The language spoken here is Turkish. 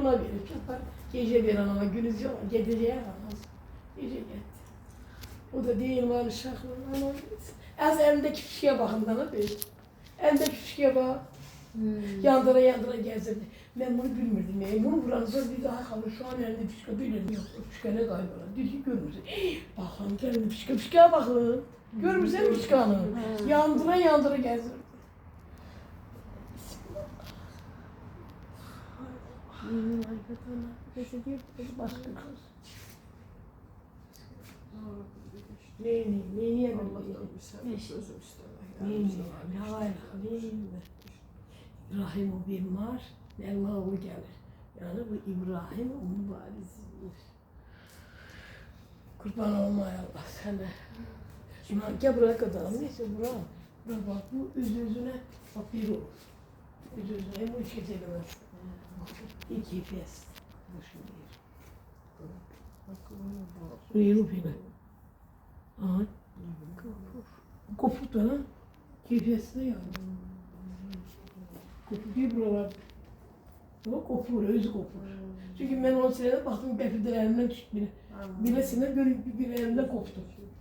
ona verip yapar. Gece veren ama gündüz yok. Geceye yaramaz. Gece gitti. O da değil var uşaklı. Az elimdeki fişkiye bakın bana değil. Elimdeki fişkiye bak. Yandıra yandıra gezdirdi. Ben bunu bilmirdim. Bunu buranın zor bir daha kalır. Şu an elinde fişke bilirdim yok. Fişke ne kaybeder. Dedi ki görmüşsün. Bakın elinde fişkeye bakın. Görmüşsün fişkanı. Yandıra yandıra gezdirdi. Başka Neyini yemedim. Allah'tan bir sen sözüm istemek. Neyini İbrahim o bir var, Elma oğlu gelir. Yani bu İbrahim o mübarizdir. Kurban olmaya Allah sana. Şimdi gel buraya kadar. Neyse buraya. Buraya bak bu üzüne bak bir olur. Üzüne hem bu iki kelimesi. İki pes. Boşun değil. Uyuyor bile. Aha. Kopuk da ha. Keyfiyesine yani. Kopuk değil buralar. Ama kopur, özü kopur. Çünkü ben 10 senede baktım, bir elimden düştü biri. Bilesine göre bir elimden koptu.